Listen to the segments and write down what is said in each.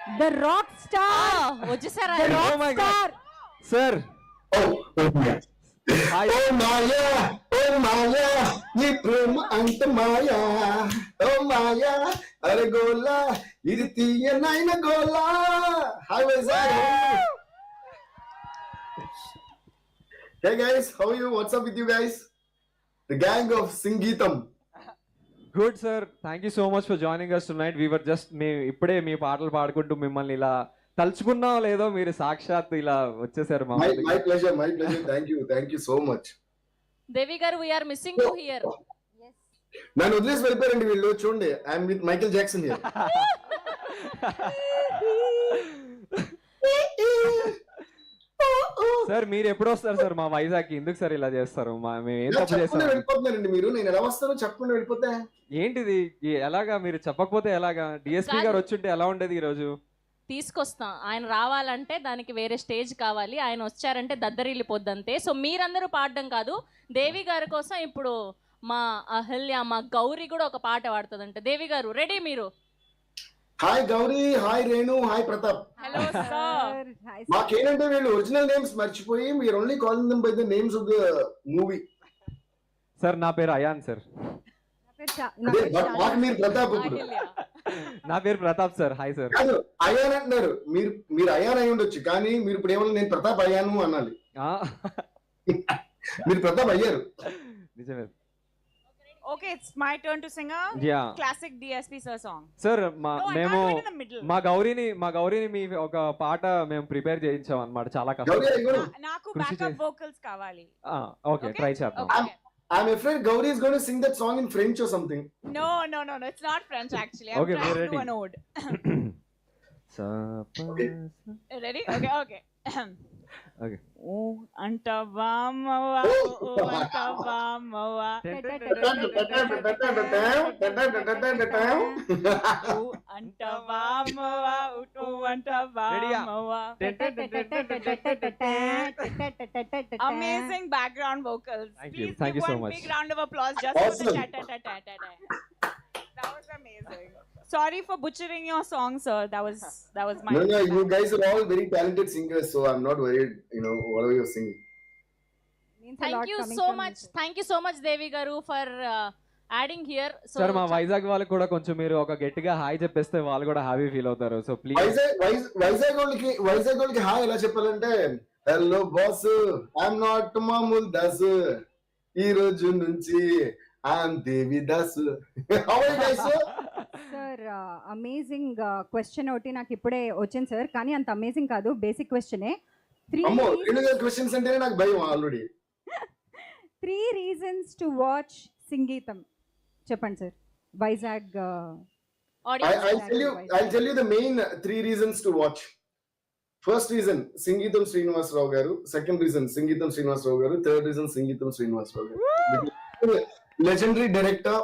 The rock star. వచ్చేసారా? The Oh rock my God. star. Sir hi ఓ మాయా ఓ మాయా నీ ప్రేమ అంత మాయా ఓ మాయా అరే గోలా ఇది తీయనైన గోలా hi Vizag hey guys how you what's up with you guys the gang of Singeetham good sir thank you so much for joining us tonight we're just ఇప్పుడే మీ పాటలు పాడుకుంటూ మిమ్మల్ని ఇలా తలుచుకున్నా లేదో మీరు సాక్షాత్ ఇలా వచ్చేసారు మా మై ముందుకి. Pleasure thank you so much Devi garu we are missing you here. నన్ను వదిలేసి వెళ్ళిపోయారండి వీళ్ళు చూడండి I'm with Michael Jackson here sir మీరు ఎప్పుడు వస్తారు సార్ మా వైజాగ్ ఎందుకు సార్ ఇలా చేస్తారు మేము ఏం తప్పు చెప్పకుండా చేస్తాం వెళ్ళిపోతున్నారండి మీరు నేను ఎలా వస్తానో చెప్పకుండా వెళ్ళిపోతే ఏంటిది ఎలాగా మీరు చెప్పకపోతే ఎలాగా డిఎస్పీ గారు వచ్చుంటే ఎలా ఉండేది ఈ రోజు తీసుకొస్తాం. ఆయన రావాలంటే దానికి వేరే స్టేజ్ కావాలి. ఆయన వచ్చారంటే దద్దరిల్లిపోద్దంతే. సో మీరందరూ పాడడం కాదు, దేవి గారి కోసం ఇప్పుడు మా అహల్య మా గౌరీ కూడా ఒక పాట పాడుతుందంట. దేవి గారు రెడీ మీరు? Hi Gauri hi Renu hi Pratap hello sir. Hi, sir. మాకేంటంటే వీళ్ళు ఒరిజినల్ నేమ్స్ మర్చిపోయి మీరు only calling them by the names of the movie sir నా పేరు అయాన్ సార్ అదే బట్ మాకు మీరు ప్రతాప్ ఇప్పుడు అహల్య. నా పేరు ప్రతాప్ సార్ హాయ్ సార్ కాదు అయాన్ అంటున్నారు మీరు అయాన్ అయి ఉండొచ్చు కానీ మీరు ఇప్పుడు ఏమన్నా నేను ప్రతాప్ అయ్యాను అనాలి మీరు ప్రతాప్ అయ్యారు నిజమే Okay, it's my turn to sing a yeah classic DSP sir song. Sir No, I మేము can't do it in the middle. మా గౌరీని మీ ఒక పాట మేము ప్రిపేర్ చేయించాం అన్నమాట చాలా గౌరీ కష్టం అయ్యారు నాకు కృషి backup చేసి- vocals kavali. ఓకే ట్రై చేద్దాం Okay. I'm afraid Gauri is going to sing that song in French or something No, it's not French actually. I'm Okay, trying we're to do ready. an ode. Ready? Okay. Okay. Oh, antavamawa, oh, antavamawa. Oh, antavamawa, oh, antavamawa. Amazing background vocals. Thank you. Please Thank give you so one much. big round of applause just for Awesome. the chat. That was amazing. Sorry for butchering your song, sir. That was my. No, you guys are all very talented singers so I'm not worried whatever you're singing Means a thank lot you coming so from much. you, sir. Thank you so much Devi garu for adding here. So sir మా వైజాగ్ వాళ్ళకి కూడా కొంచెం మీరు ఒక గట్టిగా hi చెప్పేస్తే వాళ్ళు కూడా హ్యాపీ ఫీల్ అవుతారు సో ప్లీజ్ వైజాగ్ వాళ్ళకి హాయ్ ఎలా చెప్పాలంటే హలో బాస్ ఐఎమ్ నాట్ మామూల్ దాస్ ఈ రోజు నుంచి I'm Devidas sir amazing question ఒకటి నాకు ఇప్పుడే వచ్చింది సార్, కానీ అంత అమేజింగ్ కాదు, బేసిక్ క్వశ్చనే. అమ్మో క్వశ్చన్స్ అంటేనే నాకు భయం ఆల్రెడీ 3 reasons to watch సంగీతం చెప్పండి sir. Vizag audience I'll tell you the main 3 reasons to watch. First reason, Sangeetam Srinivasarao garu. Second reason, Sangeetam Srinivasarao garu. Third reason, Sangeetam Srinivasarao garu. Legendary director.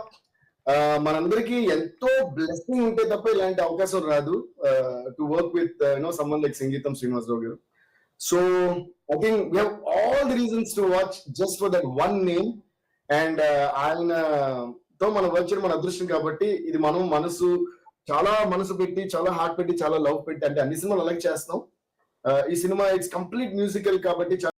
మనందరికి ఎంతో blessing ఉంటే తప్ప ఇలాంటి అవకాశం రాదు to work with someone like సంగీతం శ్రీనివాసరావు గారు. So I think we have all the reasons to watch just for that one name and ఆయనతో మనం వర్క్ చేయడం మన అదృష్టం కాబట్టి ఇది మనం చాలా మనసు పెట్టి చాలా హార్ట్ పెట్టి చాలా లవ్ పెట్టి అంటే అన్ని సినిమాలు అలాగే చేస్తాం. ఈ సినిమా ఇట్స్ కంప్లీట్ మ్యూజికల్ కాబట్టి